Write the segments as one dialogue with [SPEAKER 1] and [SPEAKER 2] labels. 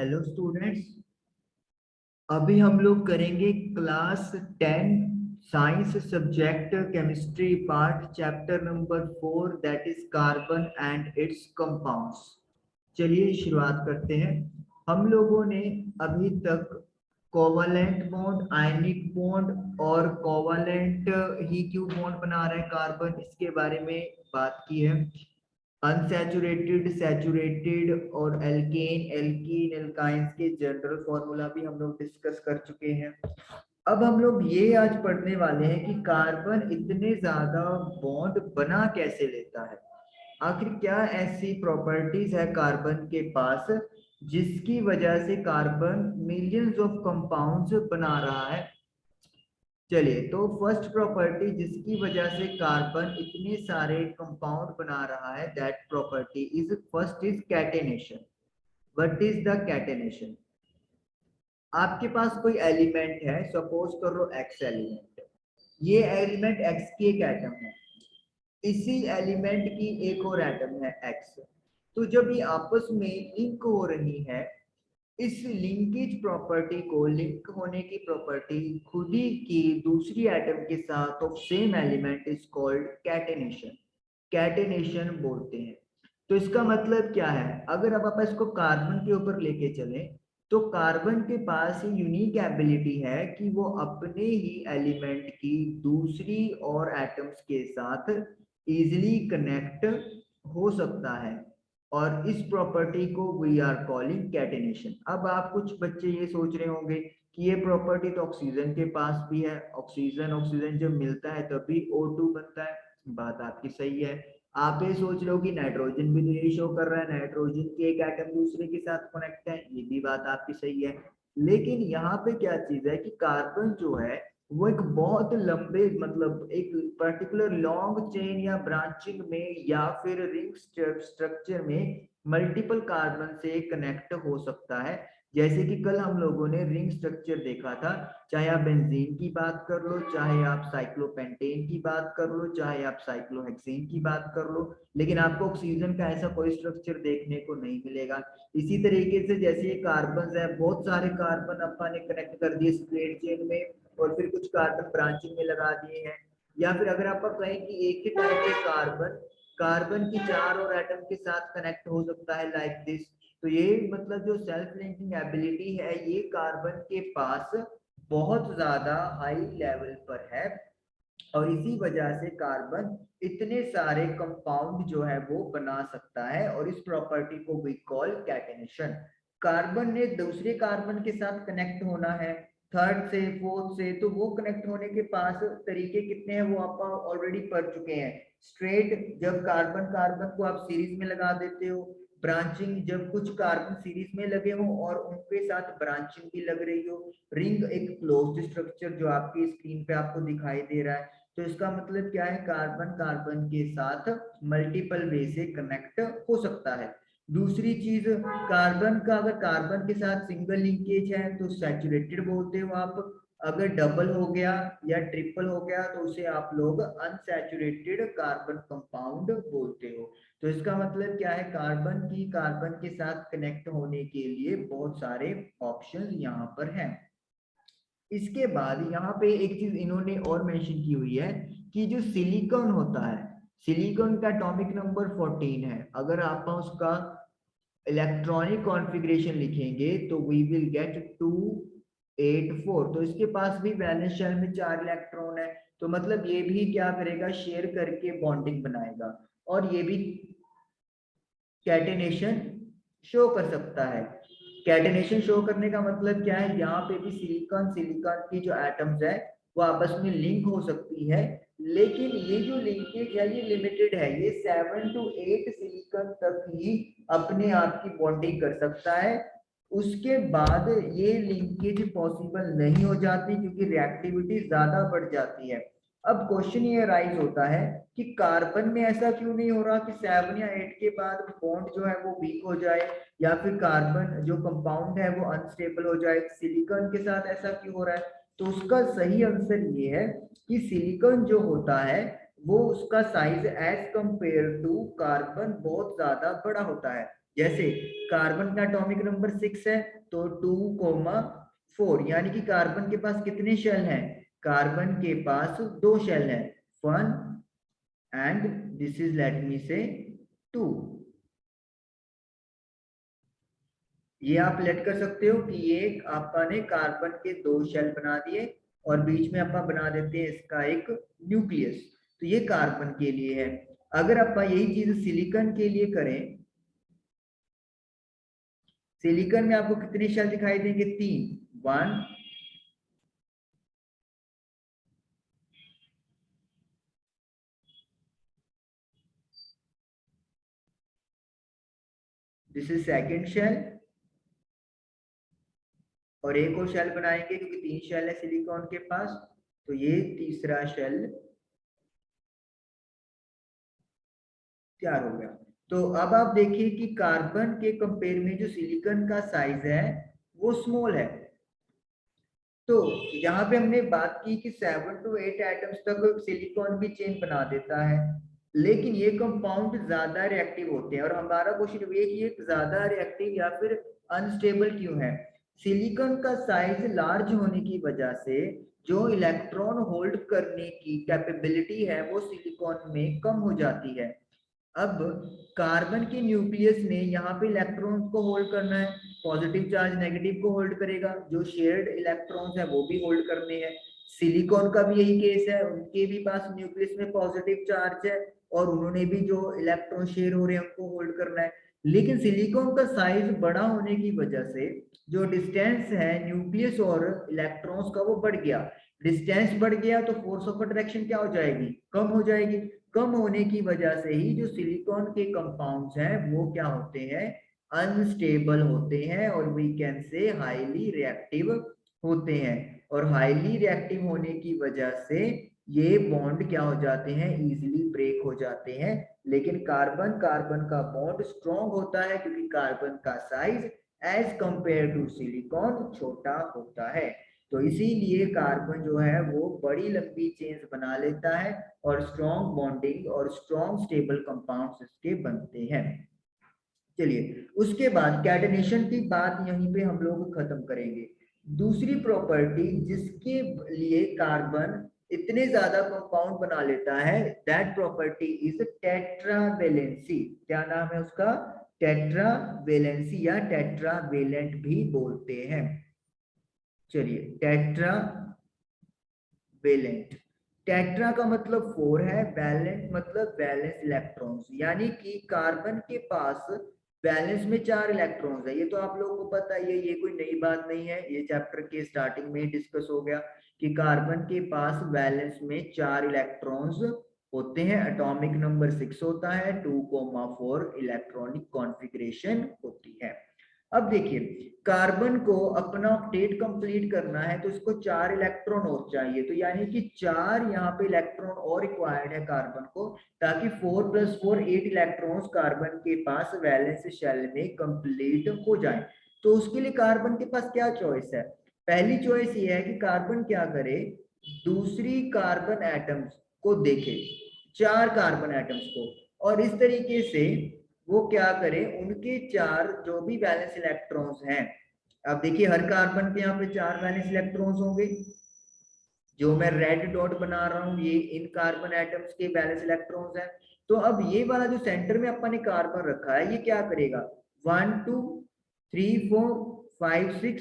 [SPEAKER 1] Hello students. अभी हम लोग करेंगे class 10 science subject chemistry part chapter number 4 that is carbon and it's compounds. चलिए शुरुआत करते हैं। हम लोगों ने अभी तक कोवलेंट बॉन्ड, आयनिक बॉन्ड और कोवलेंट ही क्यों बॉन्ड बना रहा है कार्बन, इसके बारे में बात की है। अनसैचुरेटेड, सैचुरेटेड और एल्केन, एल्कीन, एल्काइंस के जनरल फॉर्मूला भी हम लोग डिस्कस कर चुके हैं। अब हम लोग ये आज पढ़ने वाले हैं कि कार्बन इतने ज्यादा बॉन्ड बना कैसे लेता है। आखिर क्या ऐसी प्रॉपर्टीज है कार्बन के पास जिसकी वजह से कार्बन मिलियंस ऑफ कंपाउंड्स बना रहा है। चलिए, तो फर्स्ट प्रॉपर्टी जिसकी वजह से कार्बन इतने सारे कंपाउंड बना रहा है, that property is first is catenation. What is the catenation? आपके पास कोई एलिमेंट है, सपोज करो एक्स एलिमेंट। ये एलिमेंट एक्स की एक एटम है, इसी एलिमेंट की एक और एटम है एक्स। तो जब ये आपस में लिंक हो रही है, इस लिंकेज प्रॉपर्टी को, लिंक होने की प्रॉपर्टी खुद ही की दूसरी एटम के साथ of same element is called catenation. Catenation बोलते हैं। तो इसका मतलब क्या है? अगर अब आप इसको कार्बन के ऊपर लेके चलें, तो कार्बन के पास ये यूनिक एबिलिटी है कि वो अपने ही एलिमेंट की दूसरी और एटम्स के साथ इजिली कनेक्ट हो सकता है, और इस प्रॉपर्टी को वी आर कॉलिंग कैटेनेशन। अब आप कुछ बच्चे ये सोच रहे होंगे कि ये प्रॉपर्टी तो ऑक्सीजन के पास भी है, ऑक्सीजन ऑक्सीजन जब मिलता है तभी O2 बनता है। बात आपकी सही है। आप ये सोच रहे हो कि नाइट्रोजन भी तो यही शो कर रहा है, नाइट्रोजन के एक एटम दूसरे के साथ कनेक्ट है, ये भी बात आपकी सही है। लेकिन यहाँ पे क्या चीज है कि कार्बन जो है वो एक बहुत लंबे, मतलब एक पर्टिकुलर लॉन्ग चेन या ब्रांचिंग में या फिर रिंग स्ट्रक्चर में मल्टीपल कार्बन से कनेक्ट हो सकता है। जैसे कि कल हम लोगों ने रिंग स्ट्रक्चर देखा था। चाहे आप बेंजीन की बात कर लो, चाहे आप साइक्लोपेंटेन की बात कर लो, चाहे आप साइक्लोहेक्सेन की बात कर लो, लेकिन आपको ऑक्सीजन का ऐसा कोई स्ट्रक्चर देखने को नहीं मिलेगा। इसी तरीके से जैसे ये कार्बन है, बहुत सारे कार्बन अपन ने कनेक्ट कर दिए स्ट्रेट चेन में, और फिर कुछ कार्बन ब्रांचिंग में लगा दिए हैं। या फिर अगर आप कहें कि एक ही टाइप के कार्बन कार्बन की चार और एटम के साथ कनेक्ट हो सकता है लाइक दिस। तो ये मतलब जो सेल्फ लिंकिंग एबिलिटी है ये कार्बन के पास बहुत ज्यादा हाई लेवल पर है, और इसी वजह से कार्बन इतने सारे कंपाउंड जो है वो बना सकता है, और इस प्रॉपर्टी को वी कॉल कैटेनेशन। कार्बन ने दूसरे कार्बन के साथ कनेक्ट होना है, थर्ड से फोर्थ से, तो वो कनेक्ट होने के पास तरीके कितने हैं वो आप ऑलरेडी पढ़ चुके हैं। स्ट्रेट, जब कार्बन कार्बन को आप सीरीज में लगा देते हो। ब्रांचिंग, जब कुछ कार्बन सीरीज में लगे हो और उनके साथ ब्रांचिंग भी लग रही हो। रिंग, एक क्लोज्ड स्ट्रक्चर जो आपकी स्क्रीन पे आपको दिखाई दे रहा है। तो इसका मतलब क्या है? कार्बन कार्बन के साथ मल्टीपल वे से कनेक्ट हो सकता है। दूसरी चीज, कार्बन का अगर कार्बन के साथ सिंगल लिंकेज है तो सैचुरेटेड बोलते हो आप। अगर डबल हो गया या ट्रिपल हो गया तो उसे आप लोग अनसैचुरेटेड कार्बन कंपाउंड बोलते हो। तो इसका मतलब क्या है? कार्बन की कार्बन के साथ कनेक्ट होने के लिए बहुत सारे ऑप्शन यहाँ पर हैं। इसके बाद यहाँ पे एक चीज इन्होंने और मेंशन की हुई है कि जो सिलिकॉन होता है, सिलिकॉन का एटॉमिक नंबर 14 है। अगर आप उसका इलेक्ट्रॉनिक कॉन्फ़िगरेशन लिखेंगे तो वी विल गेट 284। तो इसके पास भी वैलेंस शेल में 4 इलेक्ट्रॉन है, तो मतलब ये भी क्या करेगा? शेयर करके बॉन्डिंग बनाएगा, और ये भी कैटेनेशन शो कर सकता है। कैटेनेशन शो करने का मतलब क्या है? यहाँ पे भी सिलिकॉन सिलिकॉन की जो एटम्स है वो आपस में लिंक हो सकती है, लेकिन ये जो लिंकेज है ये लिमिटेड है। ये 7 to 8 सिलिकॉन तक ही अपने आप की बॉन्डिंग कर सकता है। उसके बाद ये लिंकेज पॉसिबल नहीं हो जाती क्योंकि रिएक्टिविटी ज्यादा बढ़ जाती है। अब क्वेश्चन ये राइज होता है कि कार्बन में ऐसा क्यों नहीं हो रहा कि 7 या 8 के बाद बॉन्ड जो है वो वीक हो जाए, या फिर कार्बन जो कंपाउंड है वो अनस्टेबल हो जाए। सिलिकॉन के साथ ऐसा क्यों हो रहा है? तो उसका सही आंसर ये है कि सिलिकॉन जो होता है वो उसका size as compare to carbon बहुत ज्यादा बड़ा होता है। जैसे कार्बन का एटॉमिक नंबर 6 है तो 2,4, यानी कि कार्बन के पास कितने शेल हैं? कार्बन के पास 2 शेल है, 1 and this is let me से 2। ये आप लेट कर सकते हो कि ये आपका ने कार्बन के 2 शेल बना दिए और बीच में आप बना देते हैं इसका एक न्यूक्लियस। तो ये कार्बन के लिए है। अगर आप यही चीज सिलिकॉन के लिए करें, सिलिकॉन में आपको कितने शेल दिखाई देंगे? 3, 1, दिस इज सेकेंड शेल, और एक और शेल बनाएंगे क्योंकि 3 शेल है सिलिकॉन के पास, तो ये तीसरा शेल तैयार हो गया। तो अब आप देखिए कि कार्बन के कंपेयर में जो सिलिकॉन का साइज है वो स्मॉल है। तो यहाँ पे हमने बात की कि 7 to 8 एटम्स तक सिलिकॉन भी चेन बना देता है, लेकिन ये कंपाउंड ज्यादा रिएक्टिव होते हैं। और हमारा क्वेश्चन ये कि ये ज्यादा रिएक्टिव या फिर अनस्टेबल क्यों है? सिलिकॉन का साइज लार्ज होने की वजह से जो इलेक्ट्रॉन होल्ड करने की कैपेबिलिटी है वो सिलिकॉन में कम हो जाती है। अब कार्बन के न्यूक्लियस ने यहाँ पे इलेक्ट्रॉन्स को होल्ड करना है, पॉजिटिव चार्ज नेगेटिव को होल्ड करेगा, जो शेयर्ड इलेक्ट्रॉन्स है वो भी होल्ड करने हैं। सिलिकॉन का भी यही केस है, उनके भी पास न्यूक्लियस में पॉजिटिव चार्ज है और उन्होंने भी जो इलेक्ट्रॉन शेयर हो रहे हैं उनको होल्ड करना है। लेकिन सिलिकॉन का साइज बड़ा होने की वजह से जो डिस्टेंस है न्यूक्लियस और इलेक्ट्रॉन्स का वो बढ़ गया। डिस्टेंस बढ़ गया तो फोर्स ऑफ अट्रैक्शन क्या हो जाएगी? कम हो जाएगी। कम होने की वजह से ही जो सिलिकॉन के कंपाउंड्स हैं वो क्या होते हैं? अनस्टेबल होते हैं और we can say highly reactive होते हैं। और हाईली रिएक्टिव होने की वजह से ये बॉन्ड क्या हो जाते हैं? इजीली ब्रेक हो जाते हैं। लेकिन कार्बन कार्बन का बॉन्ड स्ट्रॉन्ग होता है क्योंकि कार्बन का size as compare to silicon छोटा होता है। तो इसीलिए कार्बन जो है वो बड़ी लंबी चेन्स बना लेता है और स्ट्रॉन्ग बॉन्डिंग और स्ट्रॉन्ग स्टेबल कंपाउंड्स इसके बनते हैं। चलिए उसके बाद कैटनेशन की बात यहीं पे हम लोग खत्म करेंगे। दूसरी प्रॉपर्टी जिसके लिए कार्बन इतने ज्यादा कंपाउंड बना लेता है, दैट प्रॉपर्टी इज टेट्रावेलेंसी। क्या नाम है उसका? टेट्रावेलेंसी या टेट्रावेलेंट भी बोलते हैं। चलिए टेट्रा वेलेंट, टेट्रा का मतलब 4 है, वैलेंट मतलब वैलेंस इलेक्ट्रॉन्स, यानी कि कार्बन के पास वैलेंस में 4 इलेक्ट्रॉन्स है। ये तो आप लोगों को पता ही है, ये कोई नई बात नहीं है, ये चैप्टर के स्टार्टिंग में डिस्कस हो गया कि कार्बन के पास वैलेंस में 4 इलेक्ट्रॉन्स होते हैं, एटॉमिक नंबर 6 होता है, 2,4 इलेक्ट्रॉनिक कॉन्फ़िगरेशन होती है। अब देखिए कार्बन को अपना ऑक्टेट कंप्लीट करना है तो इसको 4 इलेक्ट्रॉन और चाहिए, तो यानी कि 4 यहाँ पे इलेक्ट्रॉन और रिक्वायर्ड है कार्बन को, ताकि 4 + 4 8 इलेक्ट्रॉन्स कार्बन के पास वैलेंस शेल में कंप्लीट हो जाए। तो उसके लिए कार्बन के पास क्या चॉइस है? पहली चॉइस ये है कि कार्बन क्या करे, दूसरी कार्बन एटम्स को देखे, 4 कार्बन एटम्स को, और इस तरीके से वो क्या करें, उनके 4 जो भी वैलेंस इलेक्ट्रॉन्स हैं, अब देखिए हर कार्बन के यहाँ पे 4 वैलेंस इलेक्ट्रॉन्स होंगे, जो मैं रेड डॉट बना रहा हूँ ये इन कार्बन एटम्स के वैलेंस इलेक्ट्रॉन्स हैं। तो अब ये वाला जो सेंटर में अपन ने कार्बन रखा है ये क्या करेगा? 1 2 3 4 5 6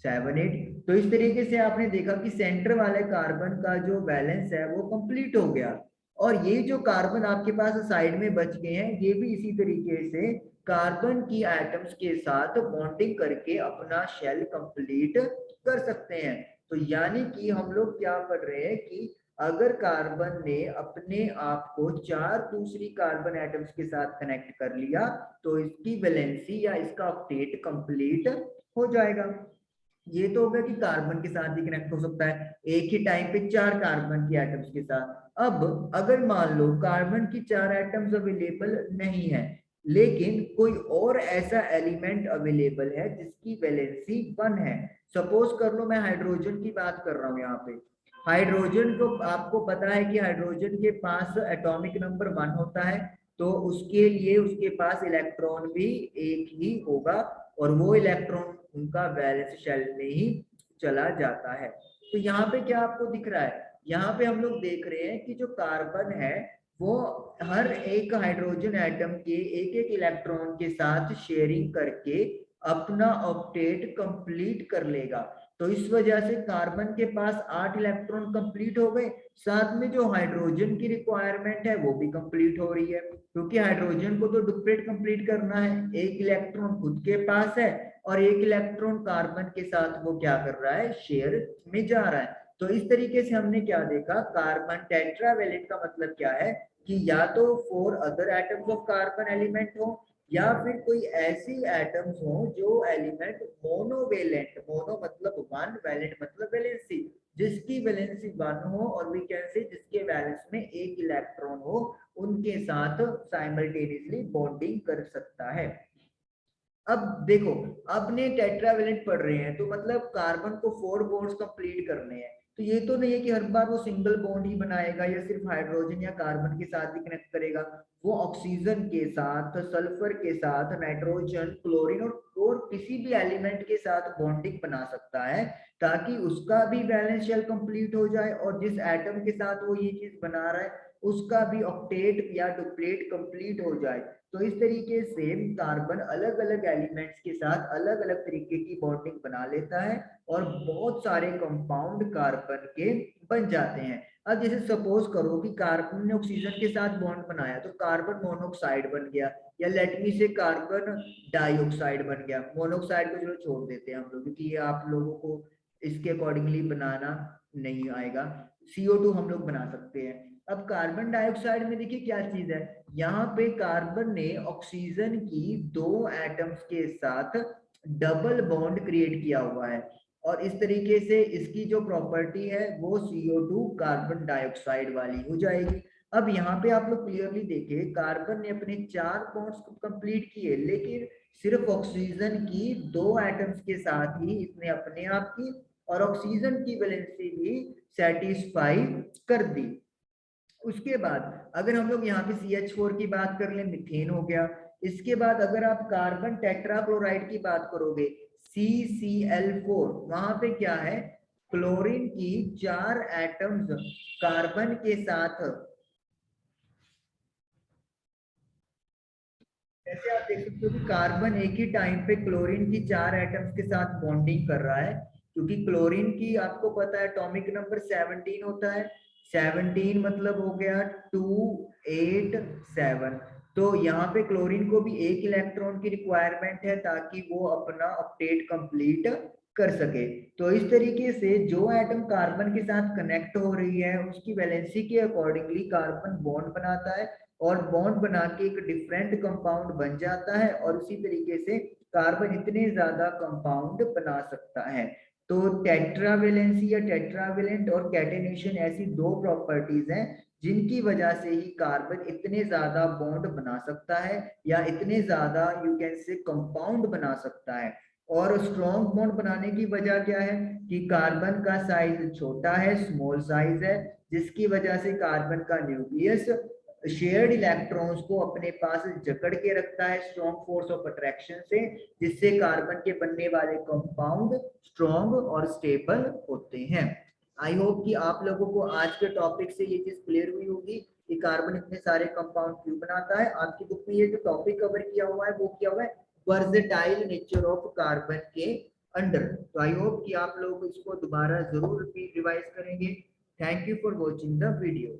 [SPEAKER 1] 7 8। तो इस तरीके से आपने देखा कि सेंटर वाले कार्बन का जो बैलेंस है वो कंप्लीट हो गया, और ये जो कार्बन आपके पास साइड में बच गए हैं ये भी इसी तरीके से कार्बन की एटम्स के साथ बॉन्डिंग करके अपना शेल कंप्लीट कर सकते हैं। तो यानी कि हम लोग क्या पढ़ रहे हैं कि अगर कार्बन ने अपने आप को 4 दूसरी कार्बन एटम्स के साथ कनेक्ट कर लिया तो इसकी वैलेंसी या इसका ऑक्टेट कंप्लीट हो जाएगा। ये तो होगा कि कार्बन के साथ ही कनेक्ट हो सकता है एक ही टाइम पे 4 कार्बन की एटम्स के साथ। अब अगर मान लो कार्बन की 4 एटम्स अवेलेबल नहीं है लेकिन कोई और ऐसा एलिमेंट अवेलेबल है जिसकी वैलेंसी 1 है, सपोज कर लो मैं हाइड्रोजन की बात कर रहा हूँ यहाँ पे। हाइड्रोजन को आपको पता है कि हाइड्रोजन के पास एटॉमिक नंबर 1 होता है, तो उसके लिए उसके पास इलेक्ट्रॉन भी एक ही होगा और वो इलेक्ट्रॉन उनका वैलेंस शेल में ही चला जाता है। तो यहाँ पे क्या आपको दिख रहा है, यहाँ पे हम लोग देख रहे हैं कि जो कार्बन है वो हर एक हाइड्रोजन एटम के एक एक इलेक्ट्रॉन के साथ शेयरिंग करके अपना ऑक्टेट कंप्लीट कर लेगा। तो इस वजह से कार्बन के पास 8 इलेक्ट्रॉन कंप्लीट हो गए, साथ में जो हाइड्रोजन की रिक्वायरमेंट है वो भी कंप्लीट हो रही है, क्योंकि हाइड्रोजन को तो डुप्लेट कंप्लीट करना है, एक इलेक्ट्रॉन खुद के पास है और एक इलेक्ट्रॉन कार्बन के साथ वो क्या कर रहा है, शेयर में जा रहा है। तो इस तरीके से हमने क्या देखा, कार्बन टेट्रावेलेंट का मतलब क्या है कि या तो 4 other atoms of carbon element हो या फिर कोई ऐसी एटम्स हो जो एलिमेंट मोनोवेलेंट, मोनो मतलब वन, वैलेंट मतलब वैलेंसी, जिसकी वैलेंसी 1 हो और वी कैन से जिसके वैलेंस में एक इलेक्ट्रॉन हो, उनके साथ साइमल्टेनियसली बॉन्डिंग कर सकता है। अब देखो, अपने टेट्रावेलेंट पढ़ रहे हैं तो मतलब कार्बन को 4 बॉन्ड्स कंप्लीट करने हैं, तो ये तो नहीं है कि हर बार वो सिंगल बॉन्ड ही बनाएगा या सिर्फ हाइड्रोजन या कार्बन के साथ ही कनेक्ट करेगा, वो ऑक्सीजन के साथ, सल्फर के साथ, नाइट्रोजन, क्लोरीन और किसी भी एलिमेंट के साथ बॉन्डिंग बना सकता है, ताकि उसका भी बैलेंस शेल कंप्लीट हो जाए और जिस एटम के साथ वो ये चीज बना रहा है उसका भी ऑक्टेट या डुप्लेट कंप्लीट हो जाए। तो इस तरीके से कार्बन अलग अलग एलिमेंट्स के साथ अलग अलग तरीके की बॉन्डिंग बना लेता है और बहुत सारे कंपाउंड कार्बन के बन जाते हैं। अब जैसे सपोज करो कि कार्बन ने ऑक्सीजन के साथ बॉन्ड बनाया तो कार्बन मोनोऑक्साइड बन गया, या लेट मी से कार्बन डाइऑक्साइड बन गया। मोनोऑक्साइड को चलो छोड़ देते हैं हम लोग, क्योंकि ये आप लोगों को इसके अकॉर्डिंगली बनाना नहीं आएगा। CO2 हम लोग बना सकते हैं। अब कार्बन डाइऑक्साइड में देखिए क्या चीज है, यहाँ पे कार्बन ने ऑक्सीजन की 2 एटम्स के साथ डबल बॉन्ड क्रिएट किया हुआ है और इस तरीके से इसकी जो प्रॉपर्टी है वो CO2 कार्बन डाइऑक्साइड वाली हो जाएगी। अब यहाँ पे आप लोग क्लियरली देखें, कार्बन ने अपने 4 बॉन्ड्स को कंप्लीट किए, लेकिन सिर्फ ऑक्सीजन की 2 एटम्स के साथ ही इसने अपने आप की और ऑक्सीजन की वैलेंसी भी सेटिस्फाई कर दी। उसके बाद अगर हम लोग यहाँ पे CH4 की बात कर ले, मीथेन हो गया। इसके बाद अगर आप कार्बन टेट्राक्लोराइड की बात करोगे, CCl4, वहां पे क्या है, क्लोरीन की 4 एटम्स कार्बन के साथ, जैसे आप देख सकते हो कि कार्बन एक ही टाइम पे क्लोरीन की 4 एटम्स के साथ बॉन्डिंग कर रहा है, क्योंकि क्लोरीन की आपको पता है एटॉमिक नंबर 17 होता है। 17 मतलब हो गया 287। तो यहाँ पे क्लोरीन को भी एक इलेक्ट्रॉन की रिक्वायरमेंट है ताकि वो अपना ऑक्टेट कंप्लीट कर सके। तो इस तरीके से जो एटम कार्बन के साथ कनेक्ट हो रही है उसकी वैलेंसी के अकॉर्डिंगली कार्बन बॉन्ड बनाता है और बॉन्ड बना के एक डिफरेंट कंपाउंड बन जाता है और उसी तरीके से कार्बन इतने ज्यादा कंपाउंड बना सकता है। तो टेट्रावेलेंसी या टेट्रावेलेंट और कैटेनेशन ऐसी 2 प्रॉपर्टीज हैं जिनकी वजह से ही कार्बन इतने ज्यादा बॉन्ड बना सकता है या इतने ज्यादा यू कैन से कंपाउंड बना सकता है। और स्ट्रॉन्ग बॉन्ड बनाने की वजह क्या है कि कार्बन का साइज छोटा है, स्मॉल साइज है, जिसकी वजह से कार्बन का न्यूक्लियस शेयर्ड इलेक्ट्रॉन्स को अपने पास जकड़ के रखता है स्ट्रॉन्ग फोर्स ऑफ अट्रैक्शन से, जिससे कार्बन के बनने वाले कंपाउंड स्ट्रॉन्ग और स्टेबल होते हैं। आई होप कि आप लोगों को आज के टॉपिक से ये चीज क्लियर हुई होगी कि कार्बन इतने सारे कंपाउंड क्यों बनाता है। आपकी बुक में ये जो टॉपिक कवर किया हुआ है वो किया हुआ है वर्सेटाइल नेचर ऑफ कार्बन के अंडर। तो आई होप कि आप लोग इसको दोबारा जरूर भी रिवाइज करेंगे। Thank you for watching the video.